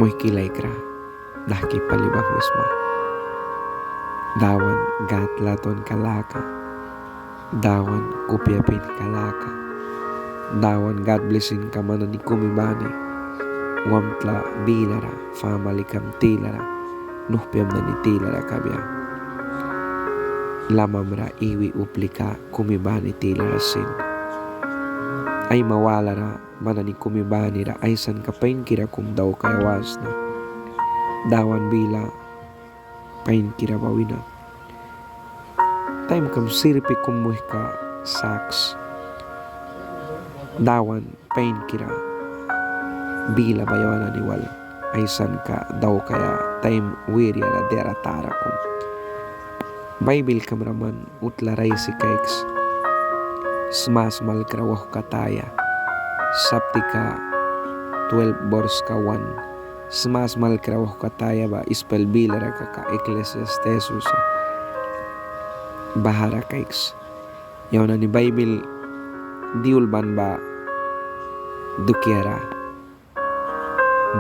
Muy kilay kra, dahki palibang wisma. Dawan gat laton kalaka, dawan kupiapin kalaka, dawan God blessing kamana ni kumibani, wamtla bilara, famalikam tilara, nuhpiam na ni tilara kabya. Lamamra iwi uplika kumibani tilara sin. Ay mawalara mana ni kumibani ra aysan kapain kira kum daw kayawas na. Dawan bila pain kira bawina. Time kam sirpi kumuh ka saks. Dawan pain kira bila bayawana ni wal aysan ka daw kaya time wirya na dera tara kum. Bible kamraman utlaray si kaiks. Smas malkrawah kataya. Saptika 12 bors ka 1. Smas malkrawah kataya ba ispel bilara ka Ecclesiastes bahara kaiks. Yaw na ni Bible diulban ba dukiara.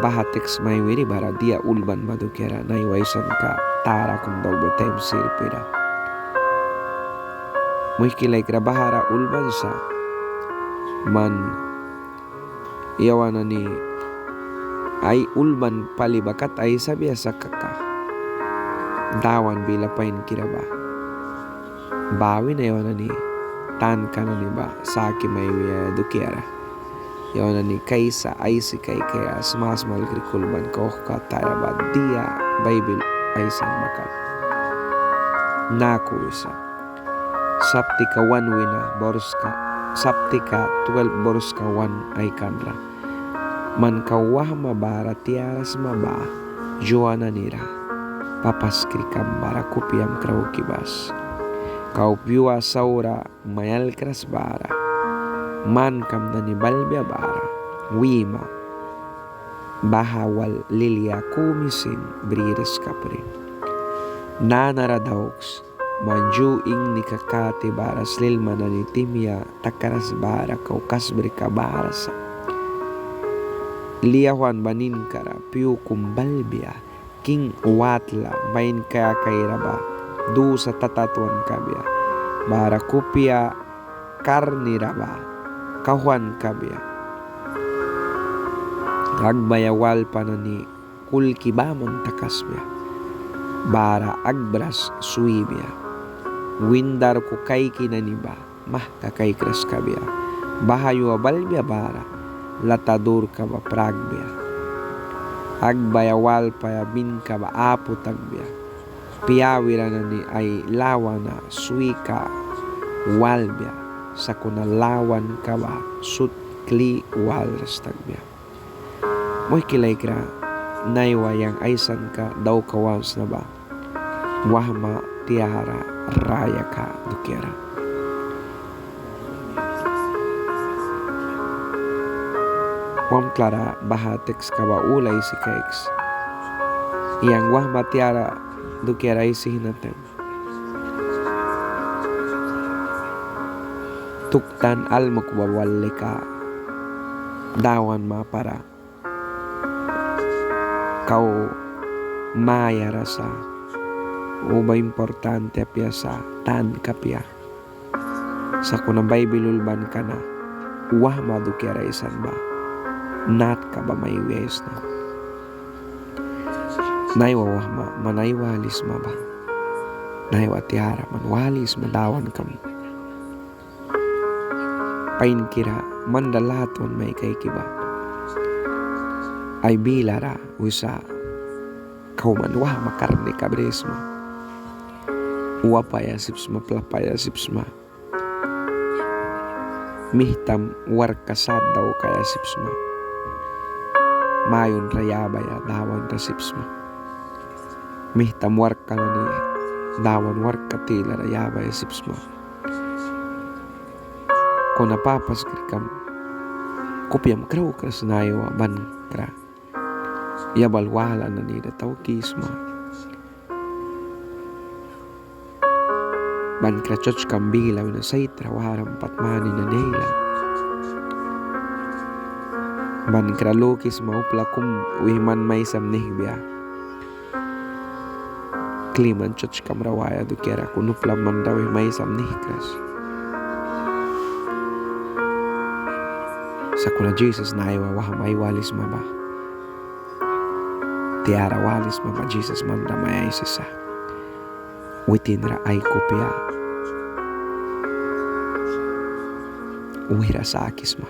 Bahateks may wiri bara dia ulban ba dukiara na iwaisan ka tara kung daw ba time sirpira. Muy kilay kra bahara ulban sa man yawana ni ay ulban palibakat ay sabiya sa kaka dawan bila pain kira ba bawi na yawana ni tan ka na ni ba saki may dukiara yawana ni kaysa ay si kay kaya smas malkri kulban ka ka tara ba dia Bible ay san bakal naku isa Saptika 1 wina borska Saptika 12 borska 1 ay kanra man kawah mabara tiaras maba Joana nira papaskri kambara kupiam kraw kibas kau piwa saura mayal kras bara man kam na ni balbya bara wima bahawal lilia kumisin briris kaprin nanara dauks manju ing nikakati baras lilma na ni timya takaras bara kau kasbri ka barasa liyawan banin kara piu kumbalbia king watla main kaya kairaba du sa tatatuan kabya bara kupia karniraba kahuan kabya agbayawal panani kulkibaman takasbya bara agbras suibya windar ko kay kinaniba mah kakay kras kabya bahayo balbya bara latadur ka ba pragbya agbayawal paya bin ka ba apo tagbya piyawira na ni ay lawana suika walbya sa kunalawan ka ba sutkli walras tagbya mo'y kilay kra naywayang aysan ka daw kawas na ba wahma tiara raya ka dukiara wam klara bahateks ka ba ulay si kaiks iyang wahma tiara dukiara isi hinatem tuktan almok bawali ka dawan mapara kau maya rasa uba importante apya sa tan kapya sa kunang Bible ulban ka na wah madukera isan ba nat ka ba may wes na naiwa wah ma manaiwalis ma ba naiwa tiara manwalis madawan kam pain kira mandalaton may kay kiba ay bilara wisa kauman wah makarne kabresma wapaya sipsma plapaya sipsma mihtam warkasad daw kaya sipsma mayon rayabaya dawan ra sipsma mihtam warka na ni dawan warka tila rayabaya sipsma kung napapas krikam kupiam kraw kras nayo ban kra yabalwala na nila tau kisma ban krachoch kambilaw na saitra waram patmani na nila Man kralokis maupla kum wiman may samnih biya. Kliman choch kamrawaya dukera kunupla man rawi may samnih kras. Sakuna Jesus na iwa wahamay walis maba. Tiara walis maba Jesus man ramay sisa. Witinra ay kopya. Wira sa akisma.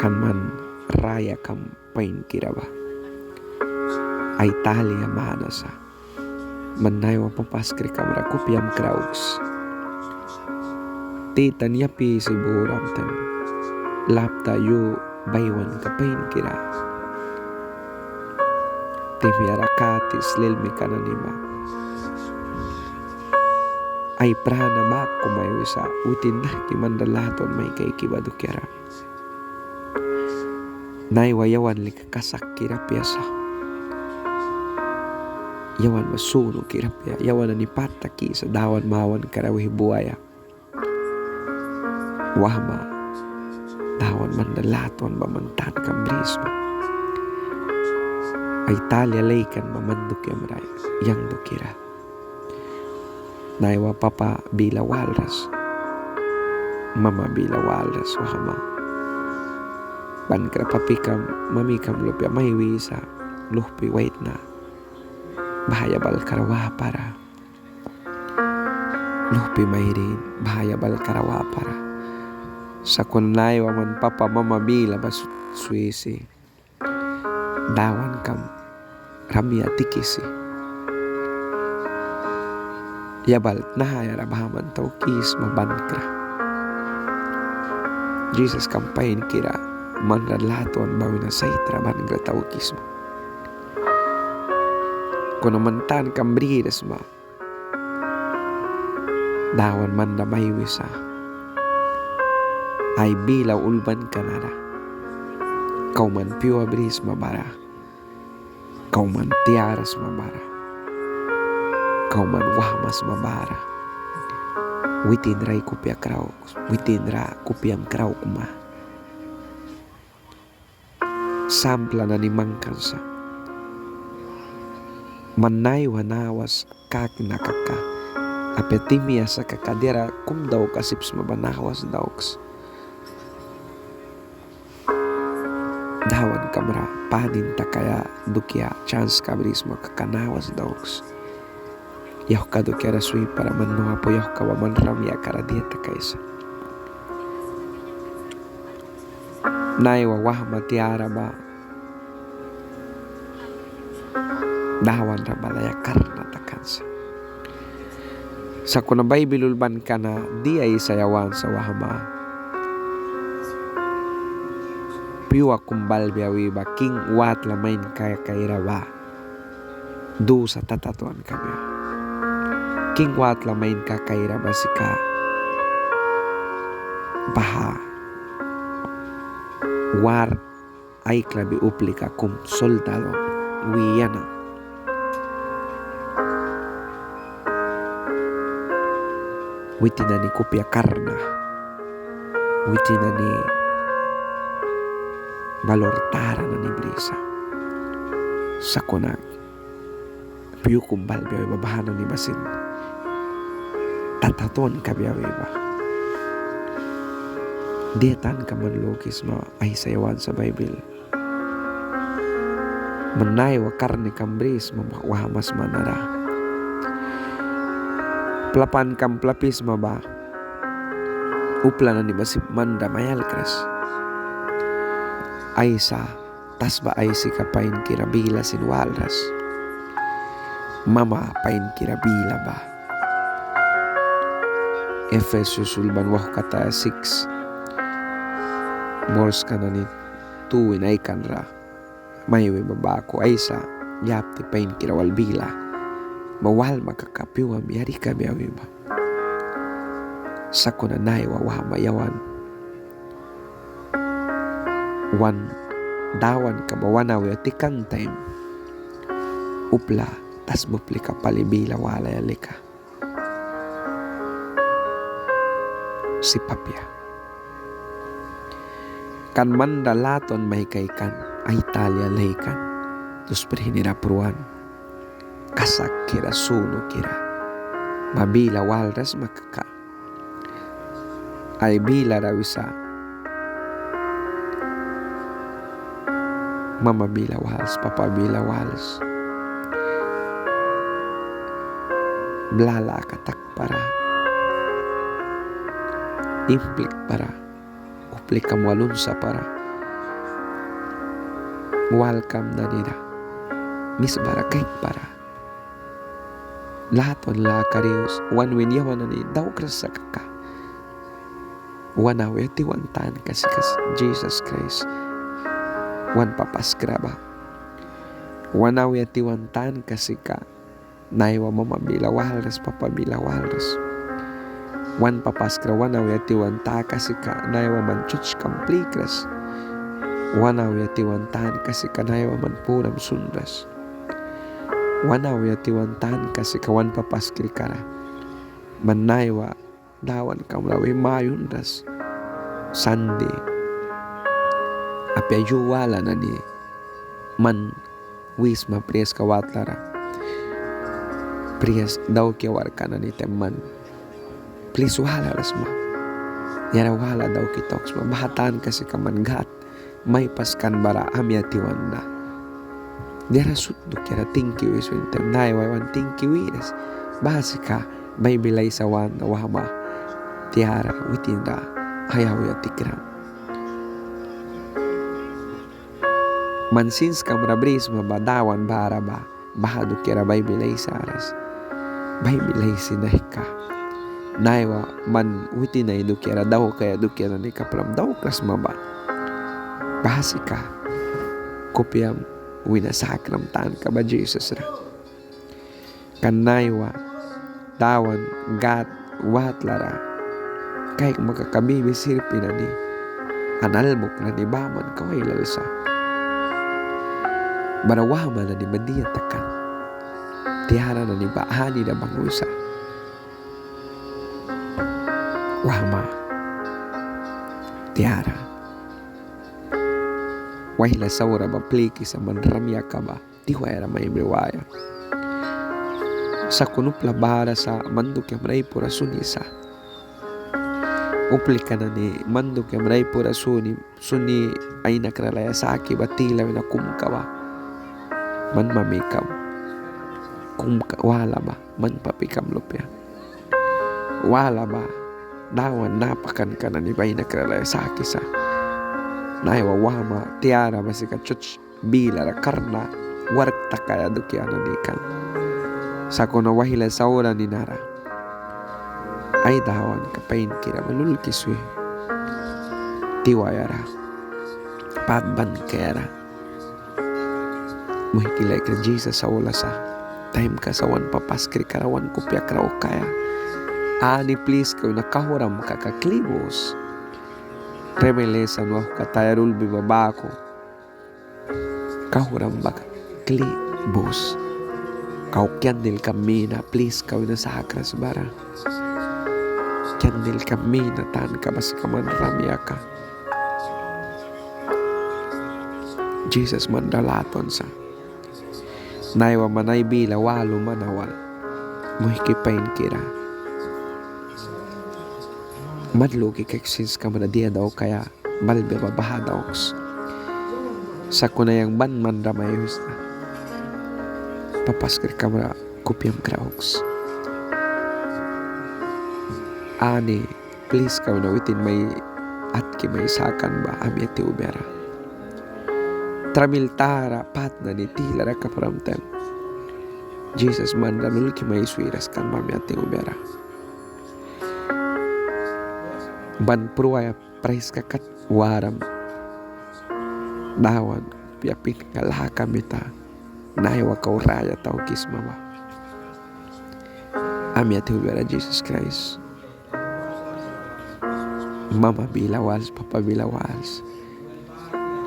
Kan man raya kam pain kiraba. Ay talia manasa. Manaywa papaskri kamra kupiam krauks. Titan yapi si buram tem. Lapta yu baywan ka pain kira. Timiara katis lilmi kananima. Ay prana bak kumaywisa utin na kimandalaton may kay kibadukera. Naiwayawan likakasak kirapyasa. Yawan masuno kirapya. Yawan nanipataki sa dawan mawan karawih buaya. Wahma dawan mandalaton mamantan kambrisma. Ay talya laykan mamanduk yamray. Yang dukira. Naiwa papa bila walras. Mama bila walras wahma. Ban kera papikam mamikam lupya maywisa luhpi wait na bahaya bal karawa para luhpi mayrin bahaya bal karawa para sakunay waman papa mama bila bas suisi dawan kam ramya tikisi yabal nahaya rabahaman taukis mabankra Jesus kampain kira manralaton bawina saitra bangra taukisma. Kuno mantan kambrides ma. Dawan manda maywisa. Ay bilaw ulban kanara. Kau man piwa bris mabara. Kau man tiaras mabara. Kau man wahmas mabara. Witinra kupya kraw. Witinra kupyam kraw kuma. Sampla na ni mangkansa. Manay wanawas kak nakaka. Apetimia sa kakadera kum daw kasips mabanawas dawks. Dawan kamra padin takaya dukya chance kabris makakanawas dawks. Yaw ka dukya rasui para manuha po yaw kawaman ramya karadieta kaisa. Naiwa wahma tiara ba dawan rabalaya karna takansa. Sa kuna Bible ulban ka na di ay sayawan sa wahma. Piwa kumbal biyawi ba king wat lamain kaya kaira ba. Du sa tatatuan kami. King wat lamain ka kaira ba sika. Baha. War ay klabi uplika kum soldado wiyana. Witina ni kupya karna. Witina ni balor tara na ni brisa. Sakuna piyu kumbal biyawi babahana ni basin. Tataton ka biyawi ba. Detan ka manlukis ma ay sayawan sa Bible. Manay wa karne kambris wahamas manara. Plapan kam plapis ba. Upla na ni basip manda mayal kras. Aysa tas ba ay si kapain kirabila sinwalras. Mama pain kirabila ba. Efesus ulban wah kata 6. Mors ka na ni tuwin ay kanra. Maywe babako ay sa yapti pain kirawal bila. Mawal makakapiwam yari ka biyawi ba. Sako na naiwa wahamayawan. Wan dawan ka mawanaw yatikang time. Upla tas mupli ka palibila wala yalika. Si papya. kan mandalaton mahikaikan ay Italia laykan tus perhinirapuan kasak kira suno kira mabila walras makaka ay bila rawisa mama bila wals papa bila wals blala katak para implik para uplik kamwalunsa para welcome na nila mis barakay para lahat la karius wan winyawan na ni daw krasa ka wan aweti wan tan kasi Jesus Christ wan papaskraba wan aweti wan tan kasi ka naiwa mama bila walras papa bila walras wan papaskra wan aweti wan ta kasi ka naiwa man chuch kamplikras wan aweti wan tan kasi ka naiwa man puram sunras wan aweti wan tan kasi ka wan papaskri kara man naiwa dawan kamrawi mayunras sandi apya wala na ni man wis ma pres kawatlara pres daw kiawar ka na ni teman please wala rasma yara wala daw kitoks mabahatan kasi kamanggat may paskan bara amyati wanda dera sutdo kira tingki wis wintem nai wan tingki wis basika may bilay sa wanda wahama tiara witinda hayaw ya tikram mansins kamrabris mabadawan bara ba bahado kira bay bilay saras bay bilay sinahika naiwa man witinay do kira daw kaya do kira ni kapram daw kras maba bahasika kopyam winasakram taan ka ba Jesus ra kanaywa dawan gat watlara kahit makakabibi sirpi na ni analmok na ni baman kaway lalsa barawama na ni mandiyatakan tiara na ni baani na bangusa wama tiara wahila saura ba pliki sa manramya ka ba tiwara may briwaya sa kunup labara sa manduk yang maray pura sunisa uplika na ni manduk yang maray pura suni ay nakralaya sa aki batila na kumkawa man mamikam wala ba man papikam lupya wala ba dawan napakan ka na ni bay nakralaya sa aki sa naiwa wama tiara basika chuch bila ra karna warak takaya dukya na nikan sa kuna wahila saura ni nara ay dawan kapain kira malulkiswi tiwayara padban kera muhikilay ka Jesus sa wala sa time ka sa wan papaskri karawan kupya kraw kaya ani please kaw nakahuram ka kaklibos remelesan wah katayarul bibabako kahuram baka klibos kau kyandil kami na please kau na sakras bara kyandil kami na tan ka basi kaman ramya ka Jesus mandalaton sa naiwa manay bila walo manawal muhikipain kira madlugi keksins ka manadia daw kaya balbe babaha daw sa kunayang ban man ramayos na papaskir ka mara kupyam krauks ani please ka na witin may atki may sakan ba amyati ubera tramiltara pat na ni tilara ka paramten Jesus man ranul ki may swiras kan mamyati ubera ban pruaya prais kakat waram dawan piapin kalah kamita naiwa kau raya tau kismama amya tulwera Jesus Christ mama bila wals papa bila wals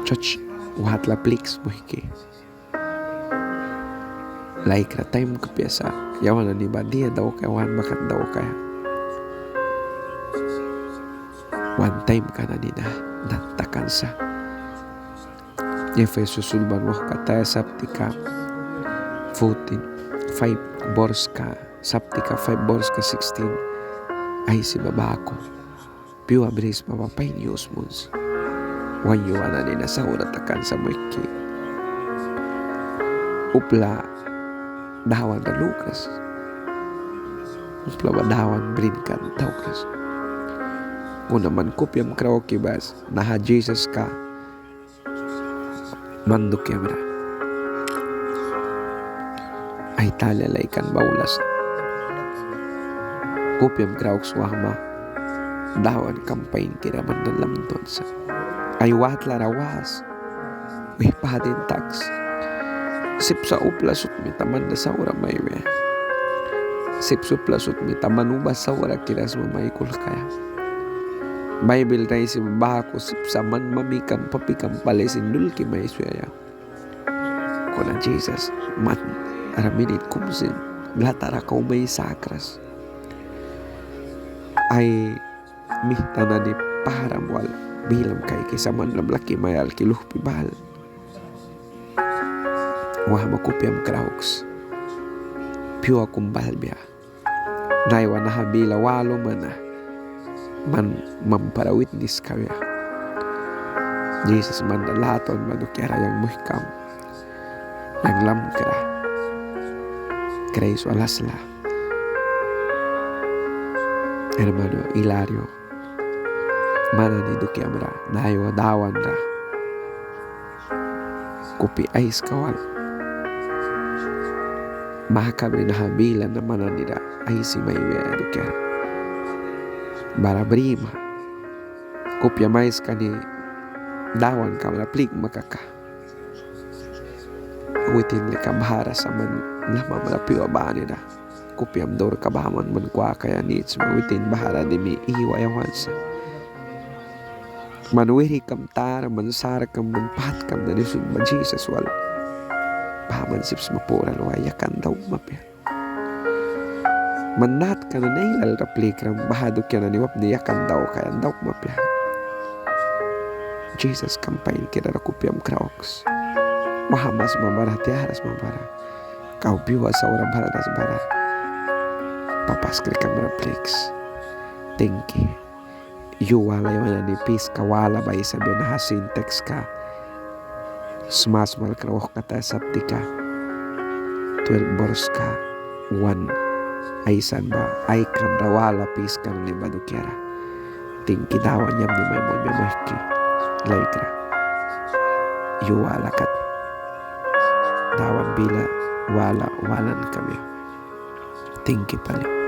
church wahatla plix muhiki like na time ko piasa yawan na ni badia daw kaya wan makat daw kaya one time ka na nina nantakan sa Efesus sulban wah kata Sabtika 14:5 borska Sabtika 5 borska 16 ay si babako piwa bris mapapay news mons wanyo ana ni nasa unatakan sa moiki upla dawan na Lucas upla dawan brinkan taukas kung naman kupyam karaoke bas naha Jesus ka manduk ya bra ay talalaikan baulas kupyam karaoke swahma dawan kampain kira mandalam sa ay wat larawas wih pahatin tax sip sa upla sut mi taman da saura may we sip supla sut mi taman ubas saura kiras mamaikul kaya Bible na isi babako sip saman mamikam papikam palesin dulki may suya kuna Jesus man araminit kumsin glatara kau may sakras ay mihtana ni paharam wal bilam kay kisaman lamlaki mayal kiluh pibal wah makupiam krauks piwa kumbal biya naiwa nahabila walo mana man mampara witness kaya Jesus mandalaton madukyara yang muhkam yang lamkra kreis walasla hermano Hilario mana ni dukyamra nayo dawan ra kupi ais kawal mahakabri nahabila na mana nida aisi maywe dukyara bara brima kopya mais kani dawan kamera plik makaka witin le kabhara saman lama malapi wabani da kopya mdor kabaman man kwa kaya nits witin bahara demi iwa yawansa manwiri kam tar man sar kam man pat kam na nisun man Jesus wal paman sips mapuran waya kan daw mapya manat ka na nailal raplik ram bahaduk yan niwap niyakan daw kaya daw mapya Jesus kampain kira rakupiam krauks mahamas mambara tiaras mambara kau biwa sa orang baladas bara papas kri kamera pliks tingki yu wala yung nanipis kawala ba isa biyo na hasintex ka smas mal krawok kata Sabtika 12 boros ka 1 Aisan ba ay kan rawala pis kan ni badukyara tingki dawa nyam ni memon memahki laikra yuwala kat dawan bila walan kami tingki pali